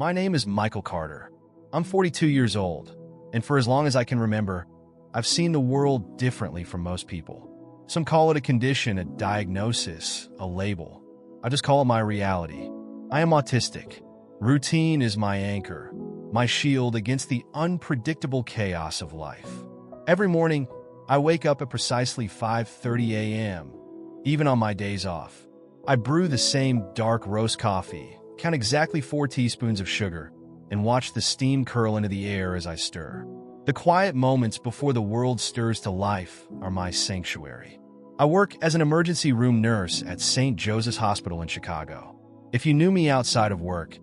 My name is Michael Carter. I'm 42 years old, and for as long as I can remember, I've seen the world differently from most people. Some call it a condition, a diagnosis, a label. I just call it my reality. I am autistic. Routine is my anchor, my shield against the unpredictable chaos of life. Every morning, I wake up at precisely 5:30 a.m., even on my days off. I brew the same dark roast coffee, count exactly 4 teaspoons of sugar, and watch the steam curl into the air as I stir. The quiet moments before the world stirs to life are my sanctuary. I work as an emergency room nurse at St. Joseph's Hospital in Chicago. If you knew me outside of work,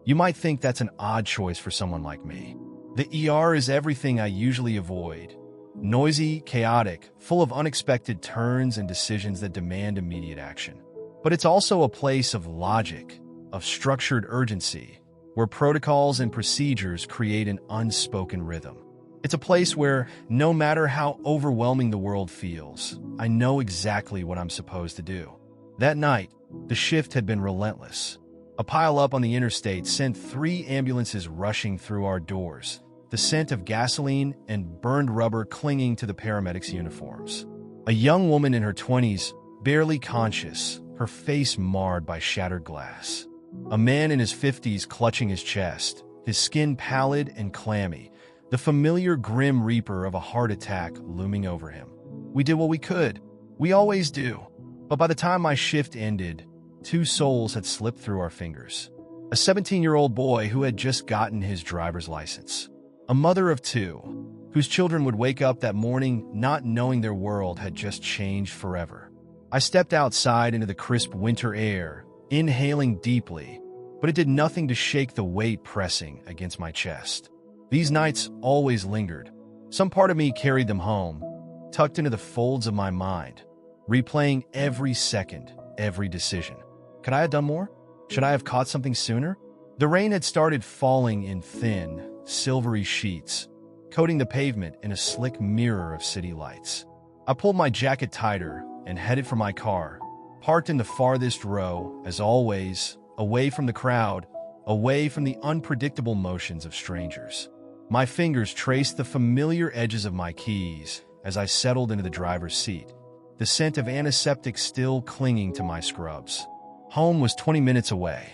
you might think that's an odd choice for someone like me. The ER is everything I usually avoid. Noisy, chaotic, full of unexpected turns and decisions that demand immediate action. But it's also a place of logic, of structured urgency, where protocols and procedures create an unspoken rhythm. It's a place where, no matter how overwhelming the world feels, I know exactly what I'm supposed to do. That night, the shift had been relentless. A pile-up on the interstate sent 3 ambulances rushing through our doors, the scent of gasoline and burned rubber clinging to the paramedics' uniforms. A young woman in her 20s, barely conscious, her face marred by shattered glass. A man in his 50s clutching his chest, his skin pallid and clammy, the familiar grim reaper of a heart attack looming over him. We did what we could. We always do. But by the time my shift ended, 2 souls had slipped through our fingers. A 17-year-old boy who had just gotten his driver's license. A mother of 2, whose children would wake up that morning not knowing their world had just changed forever. I stepped outside into the crisp winter air, inhaling deeply, but it did nothing to shake the weight pressing against my chest. These nights always lingered. Some part of me carried them home, tucked into the folds of my mind, replaying every second, every decision. Could I have done more? Should I have caught something sooner? The rain had started falling in thin, silvery sheets, coating the pavement in a slick mirror of city lights. I pulled my jacket tighter and headed for my car, parked in the farthest row, as always, away from the crowd, away from the unpredictable motions of strangers. My fingers traced the familiar edges of my keys as I settled into the driver's seat, the scent of antiseptic still clinging to my scrubs. Home was 20 minutes away.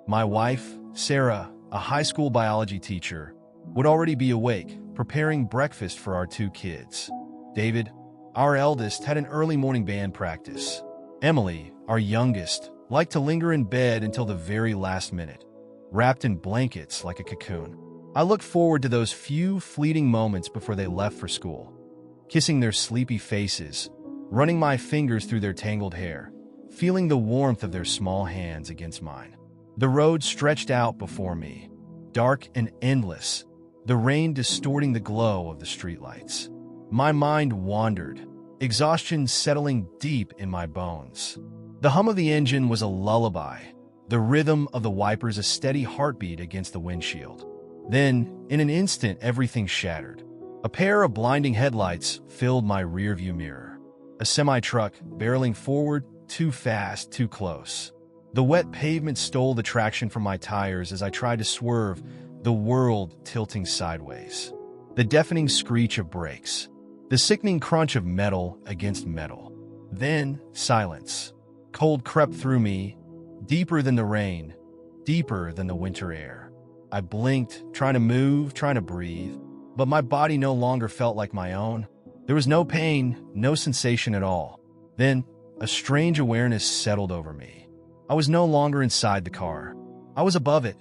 My wife, Sarah, a high school biology teacher, would already be awake, preparing breakfast for our 2 kids. David, our eldest, had an early morning band practice. Emily, our youngest, liked to linger in bed until the very last minute, wrapped in blankets like a cocoon. I looked forward to those few fleeting moments before they left for school, kissing their sleepy faces, running my fingers through their tangled hair, feeling the warmth of their small hands against mine. The road stretched out before me, dark and endless, the rain distorting the glow of the streetlights. My mind wandered, exhaustion settling deep in my bones. The hum of the engine was a lullaby, the rhythm of the wipers a steady heartbeat against the windshield. Then, in an instant, everything shattered. A pair of blinding headlights filled my rearview mirror. A semi-truck barreling forward, too fast, too close. The wet pavement stole the traction from my tires as I tried to swerve, the world tilting sideways. The deafening screech of brakes. The sickening crunch of metal against metal. Then, silence. Cold crept through me, deeper than the rain, deeper than the winter air. I blinked, trying to move, trying to breathe, but my body no longer felt like my own. There was no pain, no sensation at all. Then, a strange awareness settled over me. I was no longer inside the car. I was above it,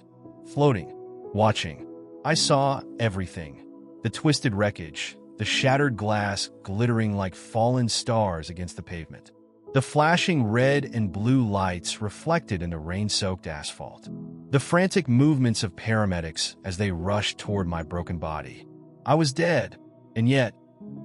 floating, watching. I saw everything. The twisted wreckage, the shattered glass glittering like fallen stars against the pavement. The flashing red and blue lights reflected in the rain-soaked asphalt. The frantic movements of paramedics as they rushed toward my broken body. I was dead, and yet,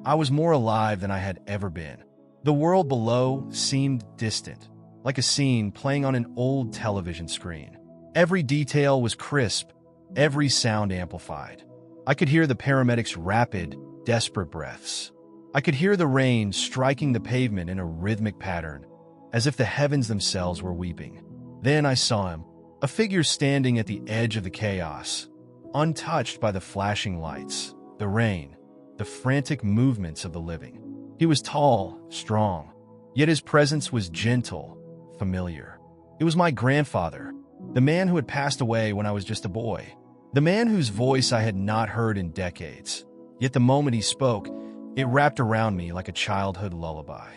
I was more alive than I had ever been. The world below seemed distant, like a scene playing on an old television screen. Every detail was crisp, every sound amplified. I could hear the paramedics' rapid, desperate breaths. I could hear the rain striking the pavement in a rhythmic pattern, as if the heavens themselves were weeping. Then I saw him, A figure standing at the edge of the chaos, untouched by the flashing lights, the rain, the frantic movements of the living. He was tall, strong, yet his presence was gentle, familiar. It was my grandfather, the man who had passed away when I was just a boy, the man whose voice I had not heard in decades. Yet the moment he spoke, it wrapped around me like a childhood lullaby.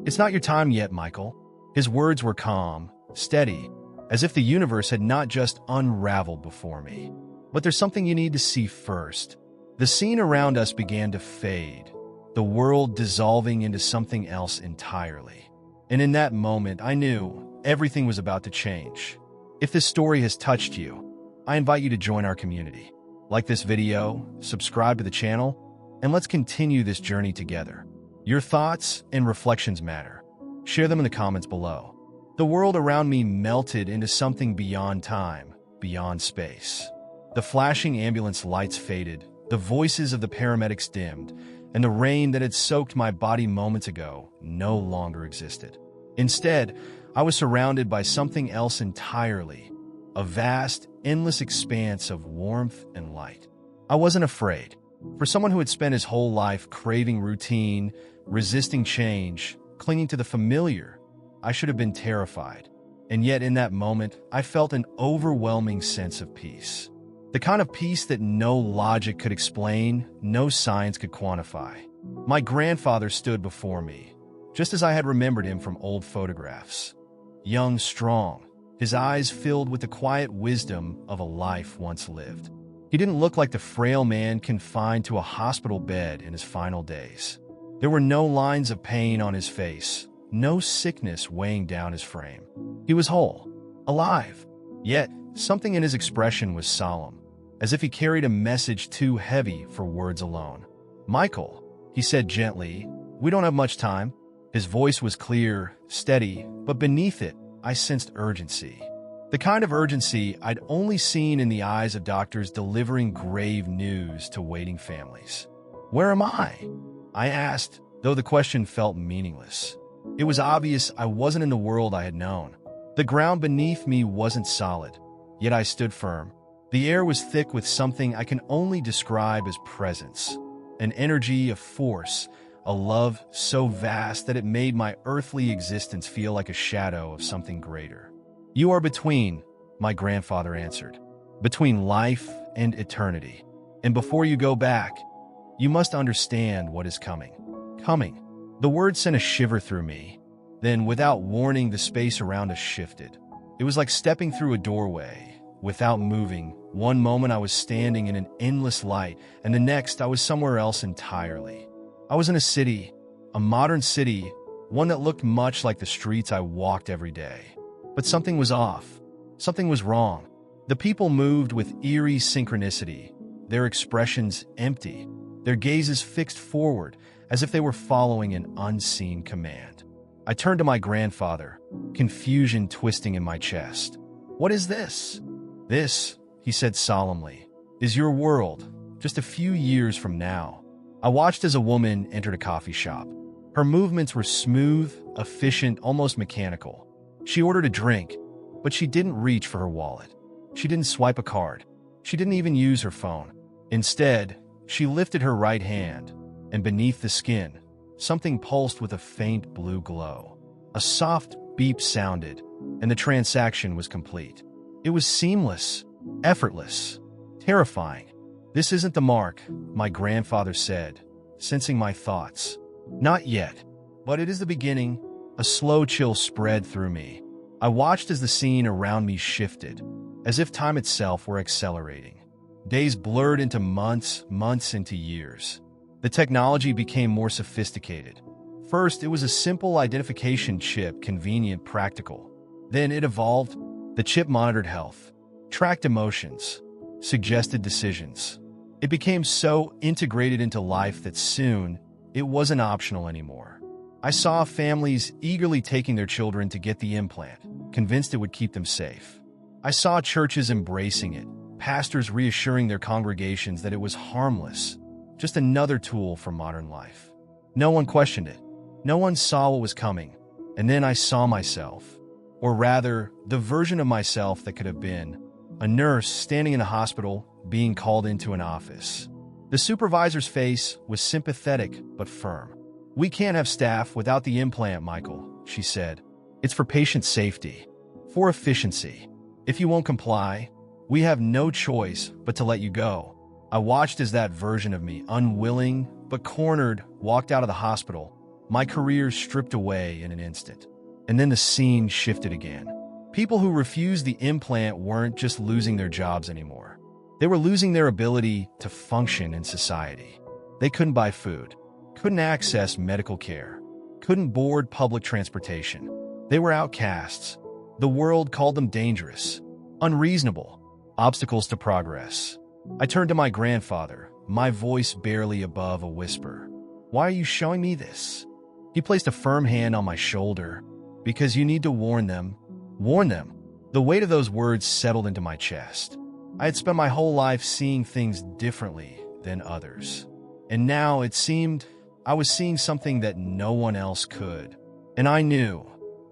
"It's not your time yet, Michael." His words were calm, steady, as if the universe had not just unraveled before me. "But there's something you need to see first." The scene around us began to fade, the world dissolving into something else entirely. And in that moment, I knew everything was about to change. If this story has touched you, I invite you to join our community. Like this video, subscribe to the channel, and let's continue this journey together. Your thoughts and reflections matter. Share them in the comments below. The world around me melted into something beyond time, beyond space. The flashing ambulance lights faded, the voices of the paramedics dimmed, and the rain that had soaked my body moments ago no longer existed. Instead, I was surrounded by something else entirely, a vast, endless expanse of warmth and light. I wasn't afraid. For someone who had spent his whole life craving routine, resisting change, clinging to the familiar, I should have been terrified. And yet in that moment, I felt an overwhelming sense of peace. The kind of peace that no logic could explain, no science could quantify. My grandfather stood before me, just as I had remembered him from old photographs. Young, strong, his eyes filled with the quiet wisdom of a life once lived. He didn't look like the frail man confined to a hospital bed in his final days. There were no lines of pain on his face, no sickness weighing down his frame. He was whole, alive, yet something in his expression was solemn, as if he carried a message too heavy for words alone. "Michael," he said gently, "we don't have much time." His voice was clear, steady, but beneath it, I sensed urgency. The kind of urgency I'd only seen in the eyes of doctors delivering grave news to waiting families. "Where am I?" I asked, though the question felt meaningless. It was obvious I wasn't in the world I had known. The ground beneath me wasn't solid, yet I stood firm. The air was thick with something I can only describe as presence, an energy, a force, a love so vast that it made my earthly existence feel like a shadow of something greater. "You are between," my grandfather answered, "between life and eternity. And before you go back, you must understand what is coming." Coming. The word sent a shiver through me. Then, without warning, the space around us shifted. It was like stepping through a doorway. Without moving, one moment I was standing in an endless light, and the next I was somewhere else entirely. I was in a city, a modern city, one that looked much like the streets I walked every day. But something was off. Something was wrong. The people moved with eerie synchronicity, their expressions empty, their gazes fixed forward, as if they were following an unseen command. I turned to my grandfather, confusion twisting in my chest. "What is this?" "This," he said solemnly, "is your world, just a few years from now." I watched as a woman entered a coffee shop. Her movements were smooth, efficient, almost mechanical. She ordered a drink, but she didn't reach for her wallet. She didn't swipe a card. She didn't even use her phone. Instead, she lifted her right hand, and beneath the skin, something pulsed with a faint blue glow. A soft beep sounded, and the transaction was complete. It was seamless, effortless, terrifying. "This isn't the mark," my grandfather said, sensing my thoughts. "Not yet, but it is the beginning." A slow chill spread through me. I watched as the scene around me shifted, as if time itself were accelerating. Days blurred into months, months into years. The technology became more sophisticated. First, it was a simple identification chip, convenient, practical. Then it evolved. The chip monitored health, tracked emotions, suggested decisions. It became so integrated into life that soon, it wasn't optional anymore. I saw families eagerly taking their children to get the implant, convinced it would keep them safe. I saw churches embracing it, pastors reassuring their congregations that it was harmless, just another tool for modern life. No one questioned it. No one saw what was coming. And then I saw myself. Or rather, the version of myself that could have been. A nurse standing in a hospital, being called into an office. The supervisor's face was sympathetic but firm. "We can't have staff without the implant, Michael," she said. "It's for patient safety, for efficiency. If you won't comply, we have no choice but to let you go." I watched as that version of me, unwilling but cornered, walked out of the hospital, my career stripped away in an instant. And then the scene shifted again. People who refused the implant weren't just losing their jobs anymore. They were losing their ability to function in society. They couldn't buy food, couldn't access medical care, couldn't board public transportation. They were outcasts. The world called them dangerous, unreasonable, obstacles to progress. I turned to my grandfather, my voice barely above a whisper. "Why are you showing me this?" He placed a firm hand on my shoulder. "Because you need to warn them. Warn them." The weight of those words settled into my chest. I had spent my whole life seeing things differently than others. And now it seemed I was seeing something that no one else could. And I knew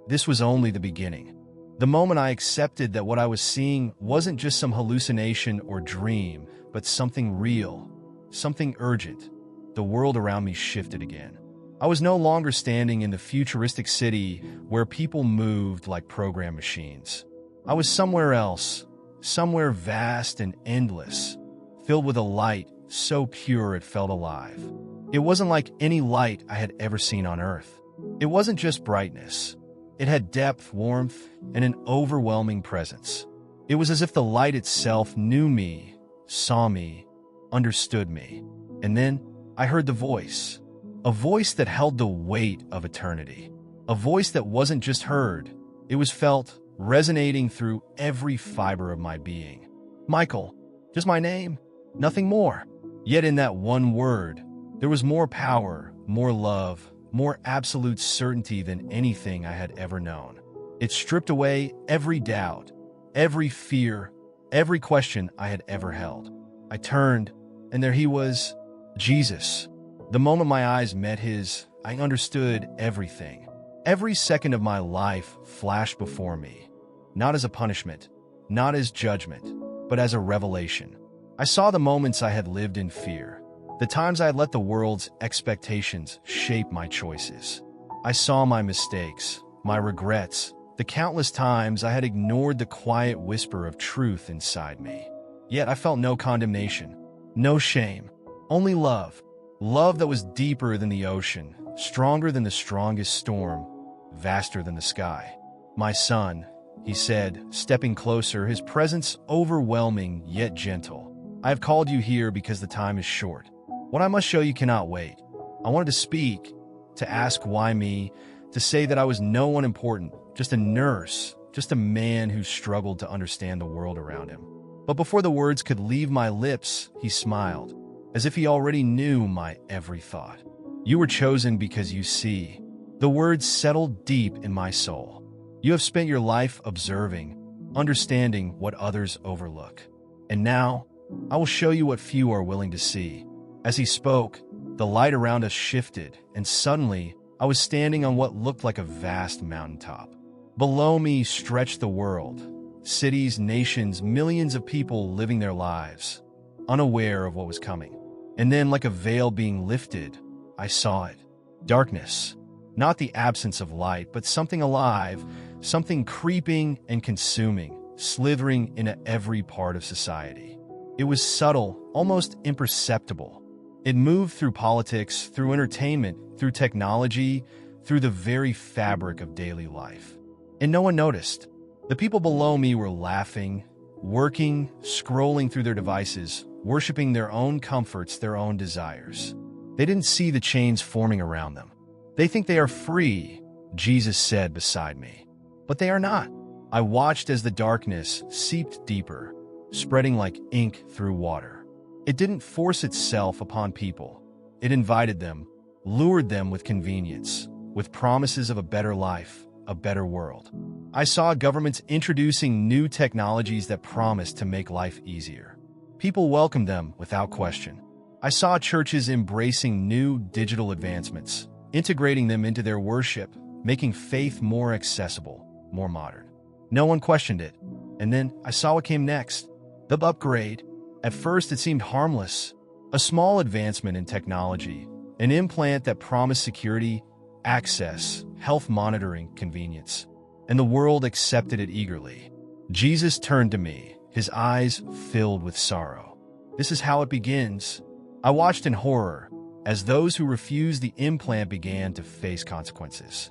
this was only the beginning. The moment I accepted that what I was seeing wasn't just some hallucination or dream, but something real, something urgent, the world around me shifted again. I was no longer standing in the futuristic city where people moved like program machines. I was somewhere else, somewhere vast and endless, filled with a light so pure it felt alive. It wasn't like any light I had ever seen on Earth. It wasn't just brightness. It had depth, warmth, and an overwhelming presence. It was as if the light itself knew me, saw me, understood me. And then I heard the voice. A voice that held the weight of eternity. A voice that wasn't just heard. It was felt, resonating through every fiber of my being. "Michael," just my name, nothing more. Yet in that one word, there was more power, more love, more absolute certainty than anything I had ever known. It stripped away every doubt, every fear, every question I had ever held. I turned, and there he was, Jesus. The moment my eyes met his, I understood everything. Every second of my life flashed before me, not as a punishment, not as judgment, but as a revelation. I saw the moments I had lived in fear, the times I had let the world's expectations shape my choices. I saw my mistakes, my regrets, the countless times I had ignored the quiet whisper of truth inside me. Yet I felt no condemnation, no shame, only love. Love that was deeper than the ocean, stronger than the strongest storm, vaster than the sky. "My son," he said, stepping closer, his presence overwhelming yet gentle. "I have called you here because the time is short. What I must show you cannot wait. I wanted to speak, to ask why me, to say that I was no one important, just a nurse, just a man who struggled to understand the world around him." But before the words could leave my lips, he smiled, as if he already knew my every thought. "You were chosen because you see." The words settled deep in my soul. "You have spent your life observing, understanding what others overlook. And now, I will show you what few are willing to see." As he spoke, the light around us shifted, and suddenly, I was standing on what looked like a vast mountaintop. Below me stretched the world, cities, nations, millions of people living their lives, unaware of what was coming. And then, like a veil being lifted, I saw it. Darkness. Not the absence of light, but something alive, something creeping and consuming, slithering into every part of society. It was subtle, almost imperceptible. It moved through politics, through entertainment, through technology, through the very fabric of daily life. And no one noticed. The people below me were laughing, working, scrolling through their devices, worshiping their own comforts, their own desires. They didn't see the chains forming around them. "They think they are free," Jesus said beside me. But they are not. I watched as the darkness seeped deeper, spreading like ink through water. It didn't force itself upon people. It invited them, lured them with convenience, with promises of a better life, a better world. I saw governments introducing new technologies that promised to make life easier. People welcomed them without question. I saw churches embracing new digital advancements, integrating them into their worship, making faith more accessible, more modern. No one questioned it. And then I saw what came next. The upgrade. At first, it seemed harmless. A small advancement in technology. An implant that promised security, access, health monitoring, convenience. And the world accepted it eagerly. Jesus turned to me, his eyes filled with sorrow. This is how it begins. I watched in horror as those who refused the implant began to face consequences.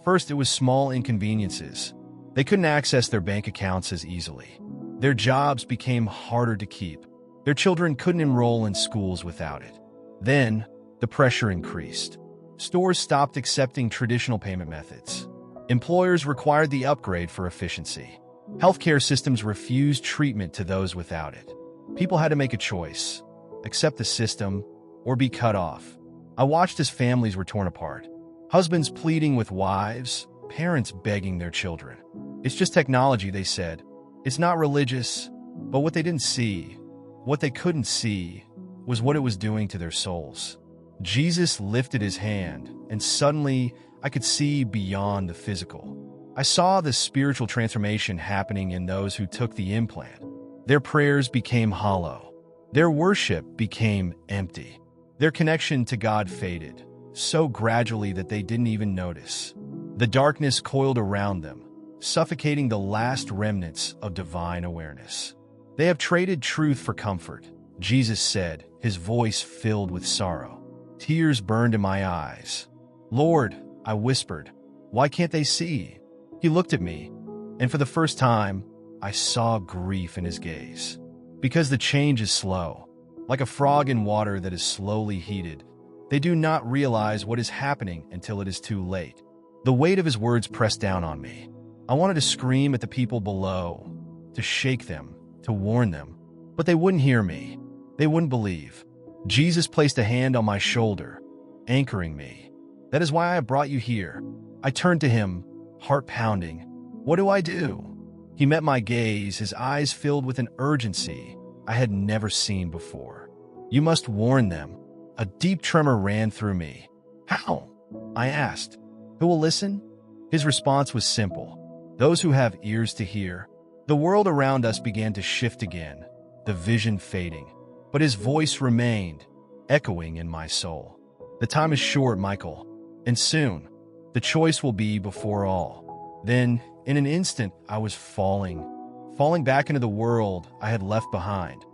First, it was small inconveniences. They couldn't access their bank accounts as easily. Their jobs became harder to keep. Their children couldn't enroll in schools without it. Then, the pressure increased. Stores stopped accepting traditional payment methods. Employers required the upgrade for efficiency. Healthcare systems refused treatment to those without it. People had to make a choice, accept the system, or be cut off. I watched as families were torn apart. Husbands pleading with wives, parents begging their children. It's just technology, they said. It's not religious, but what they didn't see, what they couldn't see, was what it was doing to their souls. Jesus lifted his hand, and suddenly I could see beyond the physical. I saw the spiritual transformation happening in those who took the implant. Their prayers became hollow. Their worship became empty. Their connection to God faded, so gradually that they didn't even notice. The darkness coiled around them, suffocating the last remnants of divine awareness. They have traded truth for comfort, Jesus said, his voice filled with sorrow. Tears burned in my eyes. Lord, I whispered, why can't they see? He looked at me, and for the first time, I saw grief in his gaze. Because the change is slow, like a frog in water that is slowly heated, they do not realize what is happening until it is too late. The weight of his words pressed down on me. I wanted to scream at the people below, to shake them, to warn them, but they wouldn't hear me. They wouldn't believe. Jesus placed a hand on my shoulder, anchoring me. That is why I brought you here. I turned to him, heart pounding. What do I do? He met my gaze, his eyes filled with an urgency I had never seen before. You must warn them. A deep tremor ran through me. How? I asked. Who will listen? His response was simple. Those who have ears to hear. The world around us began to shift again, the vision fading. But his voice remained, echoing in my soul. The time is short, Michael, and soon, the choice will be before all. Then, in an instant, I was falling back into the world I had left behind.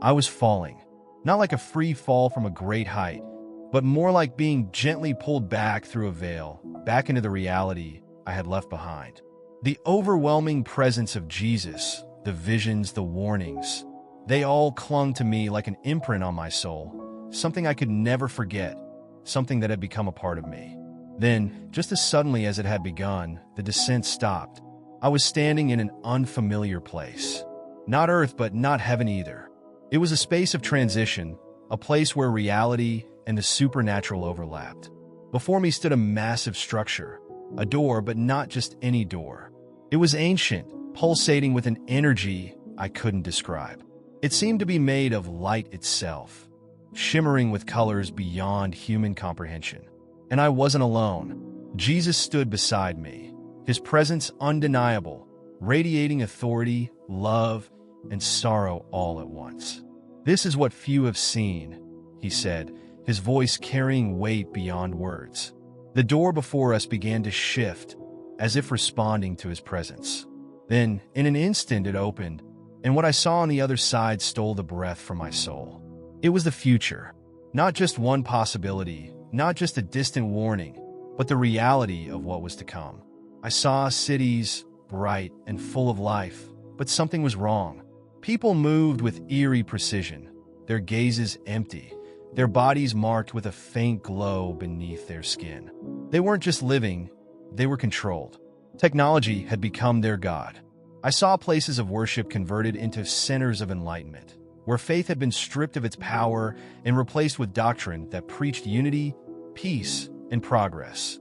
I was falling, not like a free fall from a great height, but more like being gently pulled back through a veil, back into the reality I had left behind. The overwhelming presence of Jesus, the visions, the warnings, they all clung to me like an imprint on my soul, something I could never forget, something that had become a part of me. Then, just as suddenly as it had begun, the descent stopped. I was standing in an unfamiliar place. Not earth, but not heaven either. It was a space of transition, a place where reality and the supernatural overlapped. Before me stood a massive structure, a door, but not just any door. It was ancient, pulsating with an energy I couldn't describe. It seemed to be made of light itself, shimmering with colors beyond human comprehension. And I wasn't alone. Jesus stood beside me, his presence undeniable, radiating authority, love, and sorrow all at once. This is what few have seen, he said, his voice carrying weight beyond words. The door before us began to shift, as if responding to his presence. Then, in an instant, it opened, and what I saw on the other side stole the breath from my soul. It was the future, not just one possibility, not just a distant warning, but the reality of what was to come. I saw cities, bright and full of life, but something was wrong. People moved with eerie precision, their gazes empty, their bodies marked with a faint glow beneath their skin. They weren't just living, they were controlled. Technology had become their god. I saw places of worship converted into centers of enlightenment, where faith had been stripped of its power and replaced with doctrine that preached unity, peace, and progress.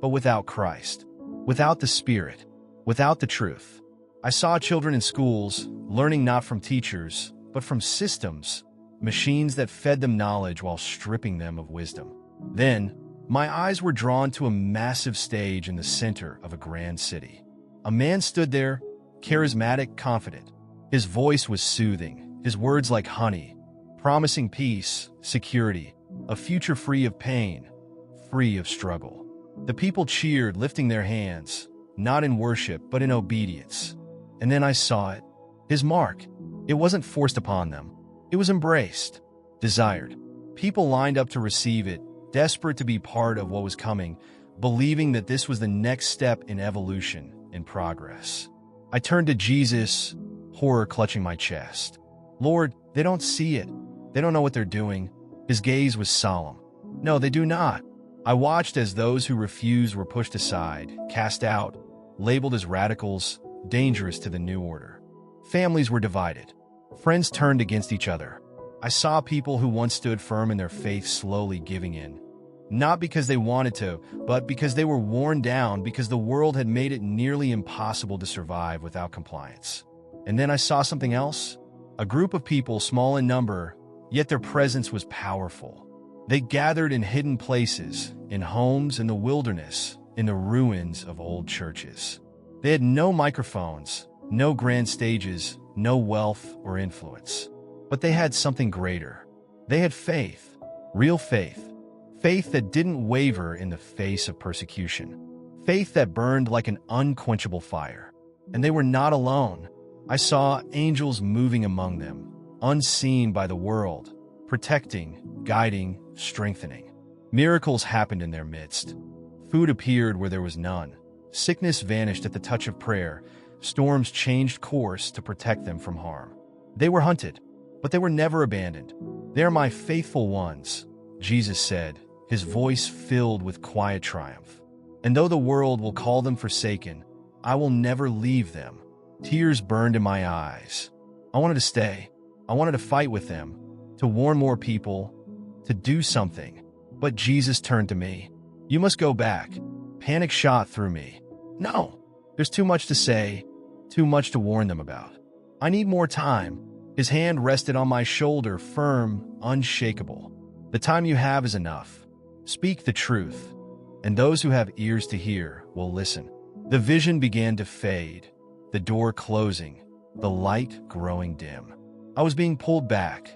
But without Christ, without the Spirit, without the truth. I saw children in schools learning not from teachers, but from systems, machines that fed them knowledge while stripping them of wisdom. Then, my eyes were drawn to a massive stage in the center of a grand city. A man stood there, charismatic, confident. His voice was soothing, his words like honey, promising peace, security, a future free of pain, free of struggle. The people cheered, lifting their hands, not in worship, but in obedience. And then I saw it. His mark. It wasn't forced upon them. It was embraced, desired. People lined up to receive it, desperate to be part of what was coming, believing that this was the next step in evolution, in progress. I turned to Jesus, horror clutching my chest. Lord, they don't see it. They don't know what they're doing. His gaze was solemn. No, they do not. I watched as those who refused were pushed aside, cast out, labeled as radicals, dangerous to the new order. Families were divided. Friends turned against each other. I saw people who once stood firm in their faith slowly giving in. Not because they wanted to, but because they were worn down, because the world had made it nearly impossible to survive without compliance. And then I saw something else. A group of people, small in number, yet their presence was powerful. They gathered in hidden places, in homes, in the wilderness, in the ruins of old churches. They had no microphones, no grand stages, no wealth or influence. But they had something greater. They had faith, real faith. Faith that didn't waver in the face of persecution. Faith that burned like an unquenchable fire. And they were not alone. I saw angels moving among them, unseen by the world, protecting, guiding, strengthening. Miracles happened in their midst. Food appeared where there was none. Sickness vanished at the touch of prayer. Storms changed course to protect them from harm. They were hunted, but they were never abandoned. They are my faithful ones, Jesus said, his voice filled with quiet triumph. And though the world will call them forsaken, I will never leave them. Tears burned in my eyes. I wanted to stay. I wanted to fight with them, to warn more people, to do something. But Jesus turned to me. You must go back. Panic shot through me. No, there's too much to say, too much to warn them about. I need more time. His hand rested on my shoulder, firm, unshakable. The time you have is enough. Speak the truth, and those who have ears to hear will listen. The vision began to fade, the door closing, the light growing dim. I was being pulled back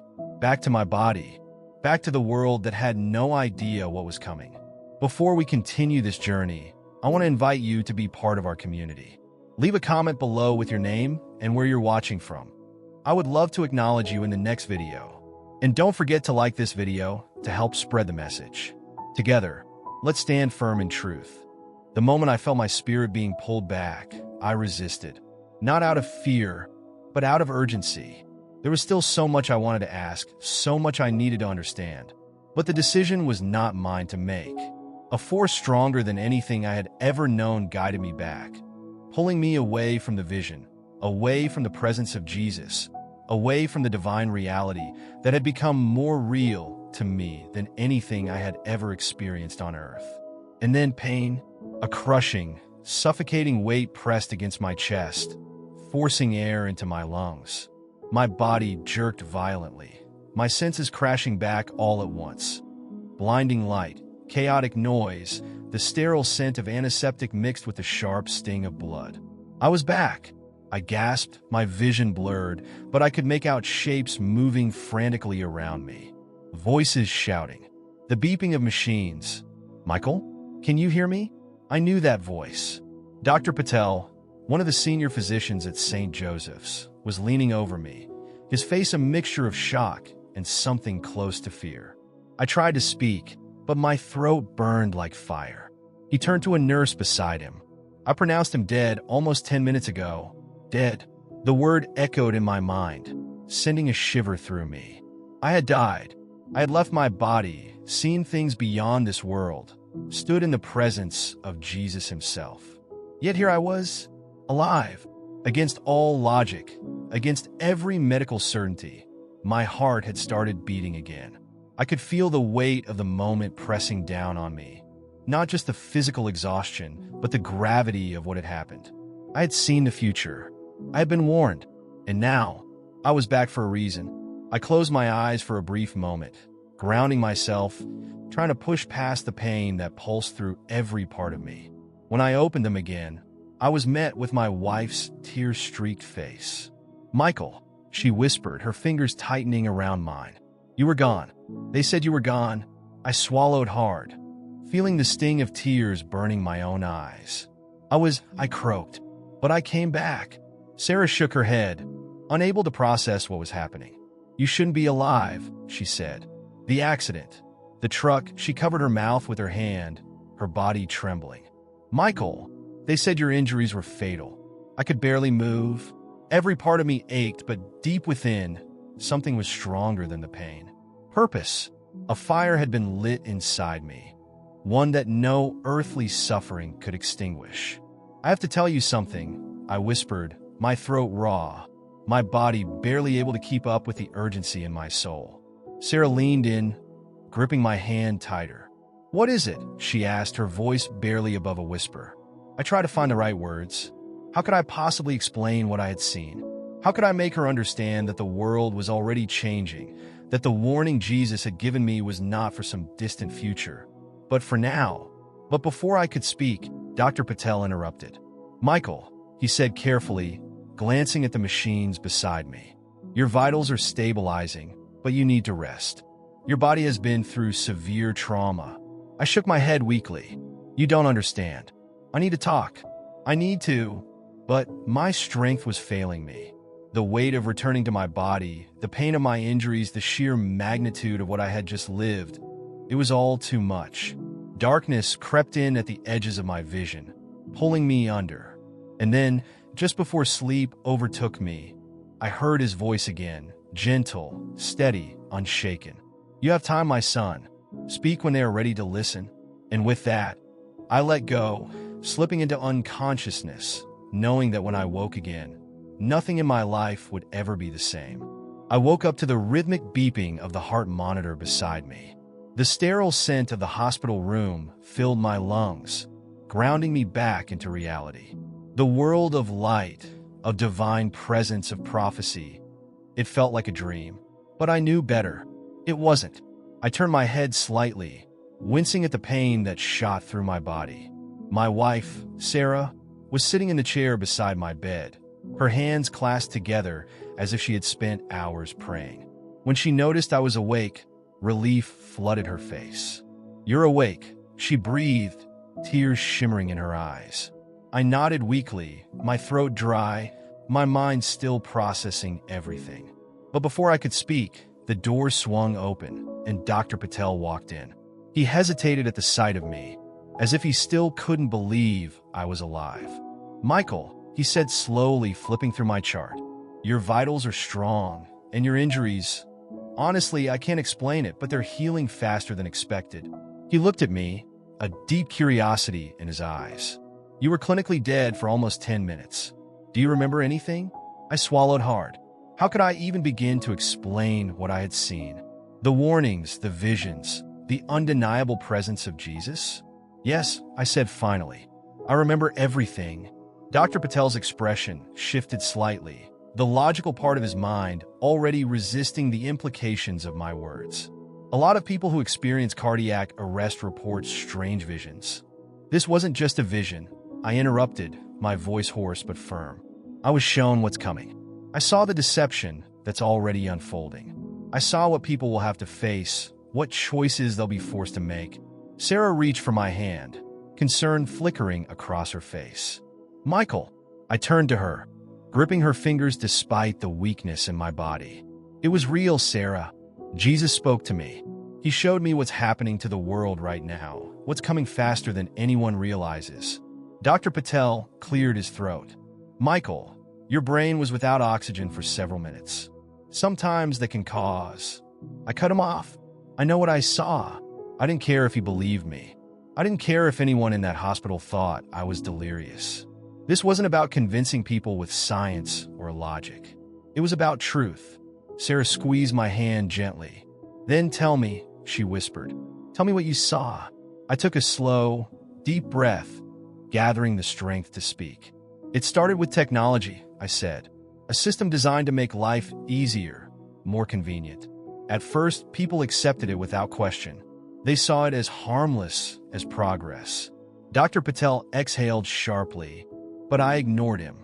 to my body, back to the world that had no idea what was coming. Before we continue this journey, I want to invite you to be part of our community. Leave a comment below with your name and where you're watching from. I would love to acknowledge you in the next video. And don't forget to like this video to help spread the message. Together, let's stand firm in truth. The moment I felt my spirit being pulled back, I resisted. Not out of fear, but out of urgency. There was still so much I wanted to ask, so much I needed to understand. But the decision was not mine to make. A force stronger than anything I had ever known guided me back, pulling me away from the vision, away from the presence of Jesus, away from the divine reality that had become more real to me than anything I had ever experienced on earth. And then pain, a crushing, suffocating weight pressed against my chest, forcing air into my lungs. My body jerked violently, my senses crashing back all at once. Blinding light, chaotic noise, the sterile scent of antiseptic mixed with the sharp sting of blood. I was back. I gasped, my vision blurred, but I could make out shapes moving frantically around me. Voices shouting. The beeping of machines. Michael, can you hear me? I knew that voice. Dr. Patel, one of the senior physicians at St. Joseph's, was leaning over me, his face a mixture of shock and something close to fear. I tried to speak, but my throat burned like fire. He turned to a nurse beside him. I pronounced him dead almost 10 minutes ago. Dead. The word echoed in my mind, sending a shiver through me. I had died. I had left my body, seen things beyond this world, stood in the presence of Jesus himself. Yet here I was, alive, against all logic, against every medical certainty. My heart had started beating again. I could feel the weight of the moment pressing down on me. Not just the physical exhaustion, but the gravity of what had happened. I had seen the future. I had been warned. And now, I was back for a reason. I closed my eyes for a brief moment, grounding myself, trying to push past the pain that pulsed through every part of me. When I opened them again, I was met with my wife's tear-streaked face. "Michael," she whispered, her fingers tightening around mine. "You were gone. They said you were gone." I swallowed hard, feeling the sting of tears burning my own eyes. I croaked, "But I came back." Sarah shook her head, unable to process what was happening. "You shouldn't be alive," she said. "The accident. The truck." She covered her mouth with her hand, her body trembling. "Michael, they said your injuries were fatal." I could barely move. Every part of me ached, but deep within, something was stronger than the pain. Purpose. A fire had been lit inside me, one that no earthly suffering could extinguish. "I have to tell you something," I whispered, my throat raw, my body barely able to keep up with the urgency in my soul. Sarah leaned in, gripping my hand tighter. "What is it?" she asked, her voice barely above a whisper. I tried to find the right words. How could I possibly explain what I had seen? How could I make her understand that the world was already changing, that the warning Jesus had given me was not for some distant future, but for now? But before I could speak, Dr. Patel interrupted. "Michael," he said carefully, glancing at the machines beside me. "Your vitals are stabilizing, but you need to rest. Your body has been through severe trauma." I shook my head weakly. "You don't understand. I need to talk. I need to." But my strength was failing me. The weight of returning to my body, the pain of my injuries, the sheer magnitude of what I had just lived, it was all too much. Darkness crept in at the edges of my vision, pulling me under. And then, just before sleep overtook me, I heard his voice again, gentle, steady, unshaken. "You have time, my son. Speak when they are ready to listen." And with that, I let go, slipping into unconsciousness, knowing that when I woke again, nothing in my life would ever be the same. I woke up to the rhythmic beeping of the heart monitor beside me. The sterile scent of the hospital room filled my lungs, grounding me back into reality. The world of light, of divine presence, of prophecy. It felt like a dream, but I knew better. It wasn't. I turned my head slightly, wincing at the pain that shot through my body. My wife, Sarah, was sitting in the chair beside my bed, her hands clasped together as if she had spent hours praying. When she noticed I was awake, relief flooded her face. "You're awake," she breathed, tears shimmering in her eyes. I nodded weakly, my throat dry, my mind still processing everything. But before I could speak, the door swung open, and Dr. Patel walked in. He hesitated at the sight of me, as if he still couldn't believe I was alive. "Michael," he said slowly, flipping through my chart. "Your vitals are strong, and your injuries, honestly, I can't explain it, but they're healing faster than expected." He looked at me, a deep curiosity in his eyes. "You were clinically dead for almost 10 minutes. Do you remember anything?" I swallowed hard. How could I even begin to explain what I had seen? The warnings, the visions, the undeniable presence of Jesus? "Yes," I said finally. "I remember everything." Dr. Patel's expression shifted slightly, the logical part of his mind already resisting the implications of my words. A lot of people who experience cardiac arrest report strange visions. This wasn't just a vision. I interrupted, my voice hoarse but firm. I was shown what's coming. I saw the deception that's already unfolding. I saw what people will have to face, what choices they'll be forced to make. Sarah reached for my hand, concern flickering across her face. "Michael," I turned to her, gripping her fingers despite the weakness in my body. "It was real, Sarah. Jesus spoke to me. He showed me what's happening to the world right now, what's coming faster than anyone realizes." Dr. Patel cleared his throat. "Michael, your brain was without oxygen for several minutes. Sometimes that can cause..." I cut him off. I know what I saw. I didn't care if he believed me. I didn't care if anyone in that hospital thought I was delirious. This wasn't about convincing people with science or logic. It was about truth. Sarah squeezed my hand gently. "Then tell me," she whispered. "Tell me what you saw." I took a slow, deep breath, gathering the strength to speak. "It started with technology," I said. "A system designed to make life easier, more convenient. At first, people accepted it without question. They saw it as harmless as progress." Dr. Patel exhaled sharply, but I ignored him.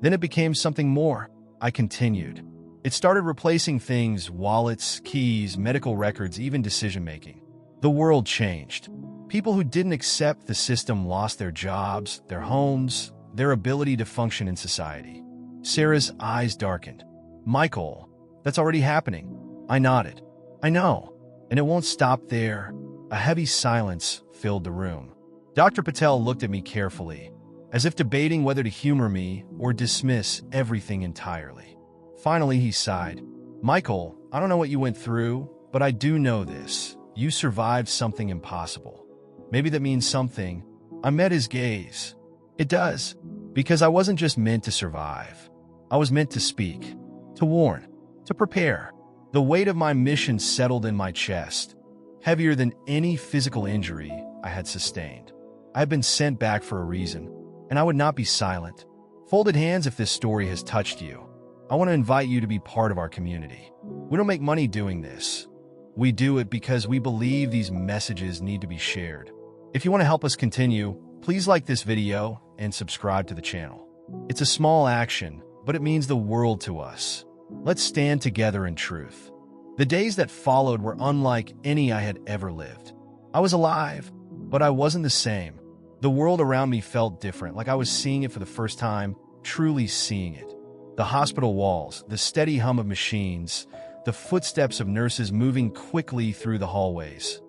Then it became something more. I continued. It started replacing things: wallets, keys, medical records, even decision-making. The world changed. People who didn't accept the system lost their jobs, their homes, their ability to function in society. Sarah's eyes darkened. Michael, that's already happening. I nodded. I know. And it won't stop there. A heavy silence filled the room. Dr. Patel looked at me carefully, as if debating whether to humor me or dismiss everything entirely. Finally, he sighed. Michael, I don't know what you went through, but I do know this. You survived something impossible. Maybe that means something. I met his gaze. It does, because I wasn't just meant to survive. I was meant to speak, to warn, to prepare. The weight of my mission settled in my chest, heavier than any physical injury I had sustained. I had been sent back for a reason, and I would not be silent. Folded hands if this story has touched you. I want to invite you to be part of our community. We don't make money doing this. We do it because we believe these messages need to be shared. If you want to help us continue, please like this video and subscribe to the channel. It's a small action, but it means the world to us. Let's stand together in truth. The days that followed were unlike any I had ever lived. I was alive, but I wasn't the same. The world around me felt different, like I was seeing it for the first time, truly seeing it. The hospital walls, the steady hum of machines, the footsteps of nurses moving quickly through the hallways.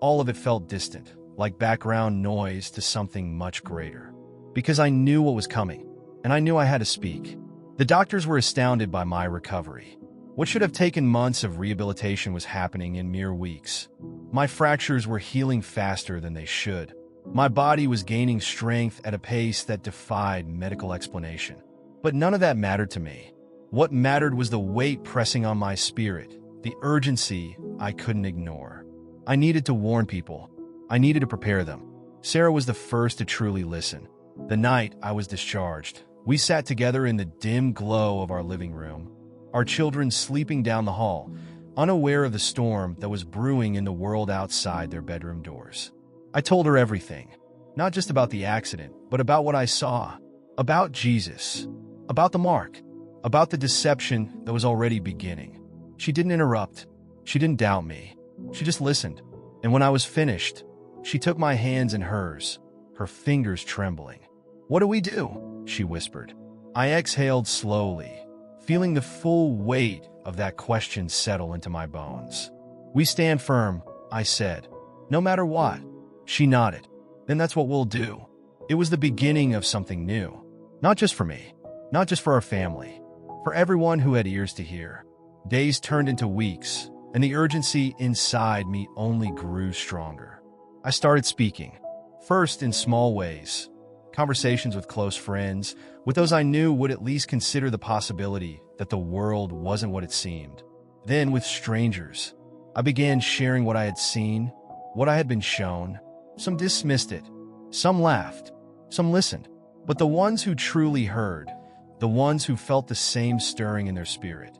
All of it felt distant, like background noise to something much greater. Because I knew what was coming, and I knew I had to speak. The doctors were astounded by my recovery. What should have taken months of rehabilitation was happening in mere weeks. My fractures were healing faster than they should. My body was gaining strength at a pace that defied medical explanation. But none of that mattered to me. What mattered was the weight pressing on my spirit, the urgency I couldn't ignore. I needed to warn people. I needed to prepare them. Sarah was the first to truly listen. The night I was discharged, we sat together in the dim glow of our living room, our children sleeping down the hall, unaware of the storm that was brewing in the world outside their bedroom doors. I told her everything, not just about the accident, but about what I saw, about Jesus, about the mark, about the deception that was already beginning. She didn't interrupt. She didn't doubt me. She just listened. And when I was finished, she took my hands in hers, her fingers trembling. "What do we do?" she whispered. I exhaled slowly, feeling the full weight of that question settle into my bones. "We stand firm," I said. "No matter what." She nodded. "Then that's what we'll do." It was the beginning of something new. Not just for me, not just for our family, for everyone who had ears to hear. Days turned into weeks, and the urgency inside me only grew stronger. I started speaking, first in small ways, conversations with close friends, with those I knew would at least consider the possibility that the world wasn't what it seemed. Then with strangers, I began sharing what I had seen, what I had been shown. Some dismissed it, some laughed, some listened. But the ones who truly heard, the ones who felt the same stirring in their spirit,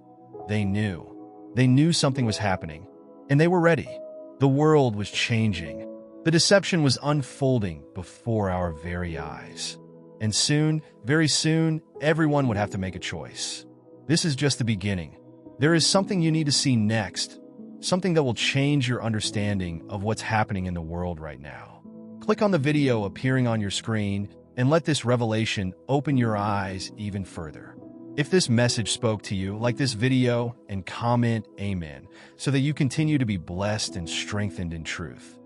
they knew. They knew something was happening, and they were ready. The world was changing. The deception was unfolding before our very eyes. And soon, very soon, everyone would have to make a choice. This is just the beginning. There is something you need to see next, something that will change your understanding of what's happening in the world right now. Click on the video appearing on your screen and let this revelation open your eyes even further. If this message spoke to you, like this video and comment "Amen" so that you continue to be blessed and strengthened in truth.